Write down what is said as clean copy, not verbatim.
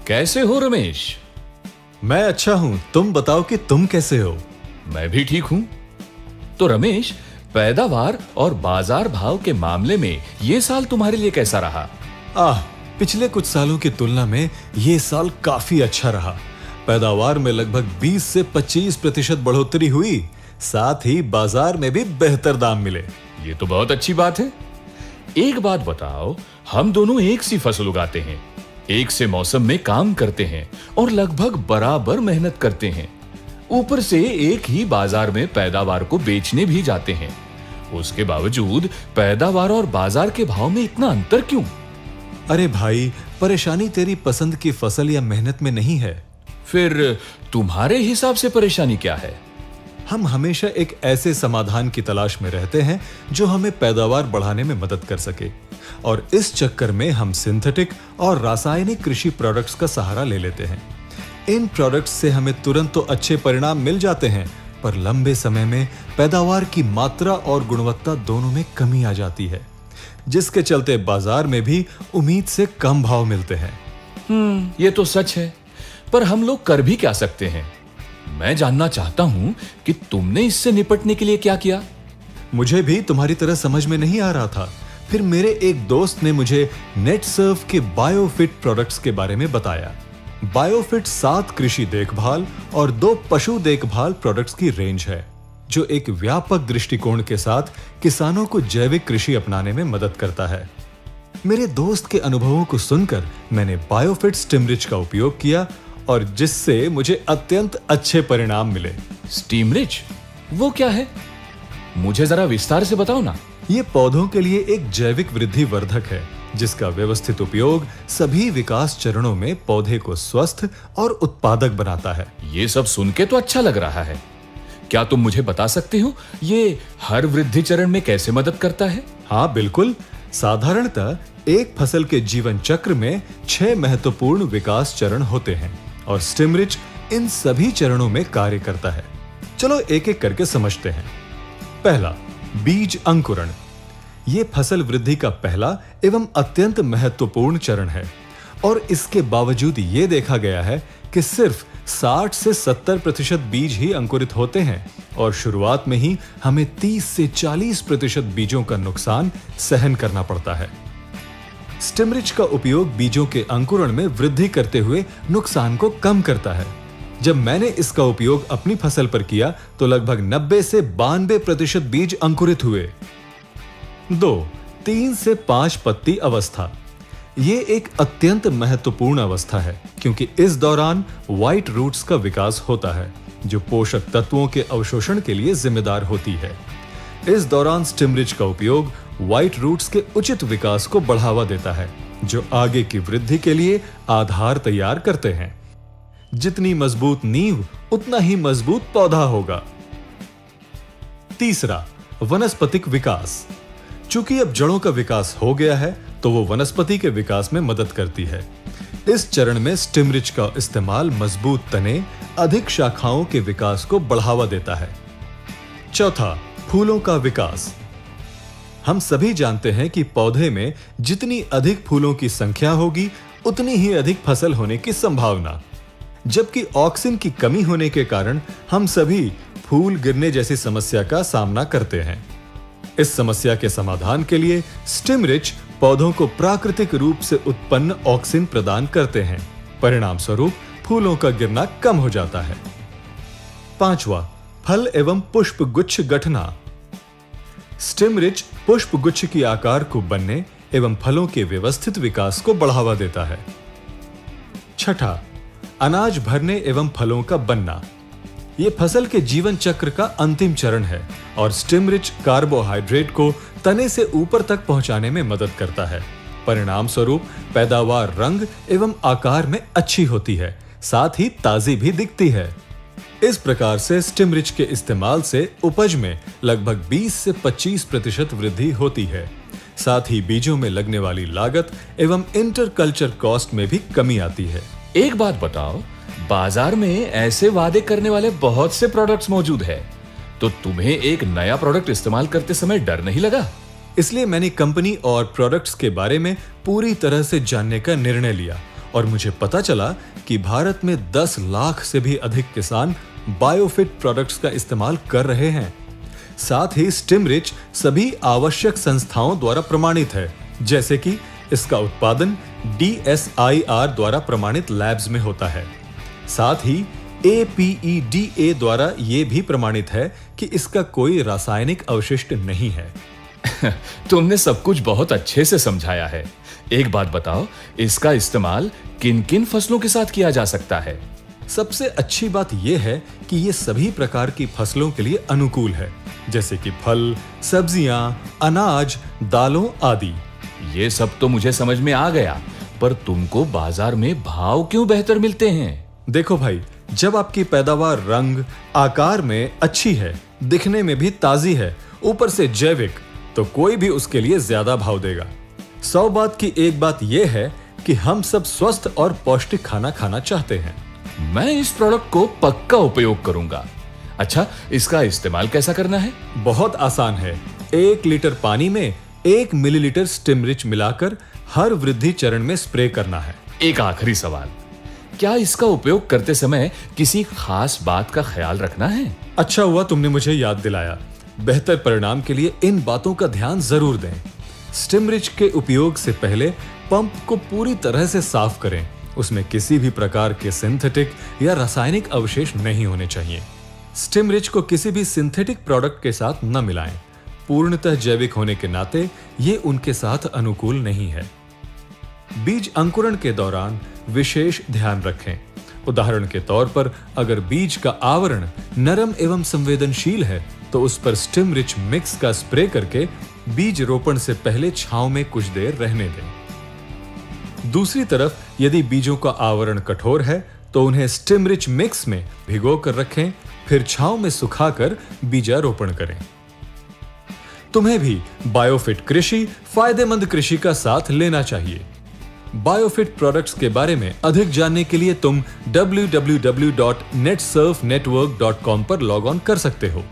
कैसे हो रमेश? मैं अच्छा हूं, तुम बताओ कि तुम कैसे हो? मैं भी ठीक हूं। तो रमेश, पैदावार और बाजार भाव के मामले में ये साल तुम्हारे लिए कैसा रहा? पिछले कुछ सालों की तुलना में ये साल काफी अच्छा रहा। पैदावार में लगभग 20 से 25% बढ़ोतरी हुई, साथ ही बाजार में भी बेहतर दाम मिले। ये तो बहुत अच्छी बात है। एक बात बताओ, हम दोनों एक सी फसल उगाते हैं, एक से मौसम में काम करते हैं और लगभग बराबर मेहनत करते हैं। ऊपर से एक ही बाजार में पैदावार को बेचने भी जाते हैं। उसके बावजूद पैदावार और बाजार के भाव में इतना अंतर क्यों? अरे भाई, परेशानी तेरी पसंद की फसल या मेहनत में नहीं है। फिर तुम्हारे हिसाब से परेशानी क्या है? हम हमेशा एक ऐसे समाधान की तलाश में रहते हैं जो हमें पैदावार बढ़ाने में मदद कर सके, और इस चक्कर में हम सिंथेटिक और रासायनिक कृषि प्रोडक्ट्स का सहारा ले लेते हैं। इन प्रोडक्ट्स से हमें तुरंत तो अच्छे परिणाम मिल जाते हैं, पर लंबे समय में पैदावार की मात्रा और गुणवत्ता दोनों में कमी आ जाती है, जिसके चलते बाजार में भी उम्मीद से कम भाव मिलते हैं। ये तो सच है, पर हम लोग कर भी क्या सकते हैं? मैं जानना चाहता हूं कि तुमने इससे निपटने के लिए क्या किया? मुझे भी तुम्हारी तरह समझ में नहीं आ रहा था। फिर मेरे एक दोस्त ने मुझे नेटसर्व के बायोफिट प्रोडक्ट्स के बारे में बताया। बायोफिट 7 कृषि देखभाल और 2 पशु देखभाल प्रोडक्ट्स की रेंज है, जो एक व्यापक दृष्टिकोण के साथ किसानों को जैविक कृषि अपनाने में मदद करता है। मेरे दोस्त के अनुभवों को सुनकर मैंने बायोफिट स्टिमरिच का उपयोग किया, और जिससे मुझे अत्यंत अच्छे परिणाम मिले। स्टीमरिच? वो क्या है? मुझे जरा विस्तार से बताओ ना। ये पौधों के लिए एक जैविक वृद्धि वर्धक है, जिसका व्यवस्थित उपयोग सभी विकास चरणों में पौधे को स्वस्थ और उत्पादक बनाता है। ये सब सुन के तो अच्छा लग रहा है। क्या तुम मुझे बता सकते हो ये हर वृद्धि चरण में कैसे मदद करता है? हाँ बिल्कुल। साधारणतः एक फसल के जीवन चक्र में 6 महत्वपूर्ण विकास चरण होते हैं, और स्टिमरिच इन सभी चरणों में कार्य करता है। चलो एक एक करके समझते हैं। पहला, बीज अंकुरण। यह फसल वृद्धि का पहला एवं अत्यंत महत्वपूर्ण चरण है, और इसके बावजूद यह देखा गया है कि सिर्फ 60 से 70% बीज ही अंकुरित होते हैं, और शुरुआत में ही हमें 30 से 40% बीजों का नुकसान सहन करना पड़ता है। स्टिमरिच का उपयोग बीजों के अंकुरण में वृद्धि करते हुए नुकसान को कम करता है। जब मैंने इसका उपयोग अपनी फसल पर किया तो लगभग 90 से 92% बीज अंकुरित हुए। 2. 3 से 5 पत्ती अवस्था। ये एक अत्यंत महत्वपूर्ण अवस्था है, क्योंकि इस दौरान व्हाइट रूट्स का विकास होता है, जो पोषक तत्वों के अवशोषण के लिए जिम्मेदार होती है। इस दौरान स्टिमरिच का उपयोग व्हाइट रूट्स के उचित विकास को बढ़ावा देता है, जो आगे की वृद्धि के लिए आधार तैयार करते हैं। जितनी मजबूत नींव, उतना ही मजबूत पौधा होगा। तीसरा, वनस्पतिक विकास। चूंकि अब जड़ों का विकास हो गया है, तो वो वनस्पति के विकास में मदद करती है। इस चरण में स्टिमरिच का इस्तेमाल मजबूत तने, अधिक शाखाओं के विकास को बढ़ावा देता है। चौथा, फूलों का विकास। हम सभी जानते हैं कि पौधे में जितनी अधिक फूलों की संख्या होगी, उतनी ही अधिक फसल होने की संभावना। जबकि ऑक्सीजन की कमी होने के कारण हम सभी फूल गिरने जैसी समस्या का सामना करते हैं। इस समस्या के समाधान के लिए स्टिमरिच पौधों को प्राकृतिक रूप से उत्पन्न ऑक्सीजन प्रदान करते हैं। परिणाम स्वरूप फूलों का गिरना कम हो जाता है। पांचवा, फल एवं पुष्प गुच्छ गठना। स्टिमरिच पुष्प गुच्छ की आकार को बनने एवं फलों के व्यवस्थित विकास को बढ़ावा देता है। छठा, अनाज भरने एवं फलों का बनना। यह फसल के जीवन चक्र का अंतिम चरण है, और स्टिमरिच कार्बोहाइड्रेट को तने से ऊपर तक पहुंचाने में मदद करता है। परिणाम स्वरूप पैदावार रंग एवं आकार में अच्छी होती है, साथ ही ताजी भी दिखती है। इस प्रकार से स्टिमरिच के इस्तेमाल से उपज में लगभग 20 से 25% वृद्धि होती है। साथ ही बीजों में लगने वाली लागत एवं इंटरकल्चर कॉस्ट में भी कमी आती है। एक बात बताओ, बाजार में ऐसे वादे करने वाले बहुत से प्रोडक्ट्स मौजूद है, तो तुम्हें एक नया प्रोडक्ट इस्तेमाल करते समय डर नहीं लगा? इसलिए मैंने कंपनी और प्रोडक्ट्स के बारे में पूरी तरह से जानने का निर्णय लिया और मुझे पता चला कि भारत में 10 लाख से भी अधिक किसान बायोफिट प्रोडक्ट्स का इस्तेमाल कर रहे हैं। साथ ही स्टिमरिच सभी आवश्यक संस्थाओं द्वारा प्रमाणित है, जैसे कि इसका उत्पादन DSIR द्वारा प्रमाणित लैब्स में होता है। साथ ही APEDA द्वारा यह भी प्रमाणित है कि इसका कोई रासायनिक अवशिष्ट नहीं है। तुमने सब कुछ बहुत अच्छे से समझाया है। एक बात बताओ, इसका इस्तेमाल किन किन फसलों के साथ किया जा सकता है? सबसे अच्छी बात यह है कि ये सभी प्रकार की फसलों के लिए अनुकूल है, जैसे कि फल, सब्जियां, अनाज, दालों आदि। ये सब तो मुझे समझ में आ गया, पर तुमको बाजार में भाव क्यों बेहतर मिलते हैं? देखो भाई, जब आपकी पैदावार रंग, आकार में अच्छी है, दिखने में भी ताजी है, ऊपर से जैविक, तो कोई भी उसके लिए ज्यादा भाव देगा। 100 बात की एक बात यह है कि हम सब स्वस्थ और पौष्टिक खाना खाना चाहते हैं। मैं इस प्रोडक्ट को पक्का उपयोग करूंगा। अच्छा, इसका इस्तेमाल कैसा करना है? बहुत आसान है। 1 लीटर पानी में 1 मिलीलीटर स्टिमरिच मिलाकर हर वृद्धि चरण में स्प्रे करना है। एक आखिरी सवाल, क्या इसका उपयोग करते समय किसी खास बात का ख्याल रखना है? अच्छा हुआ तुमने मुझे याद दिलाया। बेहतर परिणाम के लिए इन बातों का ध्यान जरूर दें। स्टिमरिच के उपयोग से पहले पंप को पूरी तरह से साफ करें। उसमें किसी भी प्रकार के सिंथेटिक या रासायनिक अवशेष नहीं होने चाहिए। स्टिमरिच को किसी भी सिंथेटिक प्रोडक्ट के साथ न मिलाएं। पूर्णतः जैविक होने के नाते ये उनके साथ अनुकूल नहीं है। बीज अंकुरण के दौरान विशेष ध्यान रखें। उदाहरण के तौर पर अगर बीज का आवरण नरम एवं संवेदनशील है तो उस पर स्टिमरिच मिक्स का स्प्रे करके बीज रोपण से पहले छांव में कुछ देर रहने दें। दूसरी तरफ यदि बीजों का आवरण कठोर है तो उन्हें स्टिमरिच मिक्स में भिगो कर रखें, फिर छांव में सुखाकर बीजारोपण करें। तुम्हें भी बायोफिट कृषि फायदेमंद कृषि का साथ लेना चाहिए। बायोफिट प्रोडक्ट्स के बारे में अधिक जानने के लिए तुम www.netsurfnetwork.com पर लॉग ऑन कर सकते हो।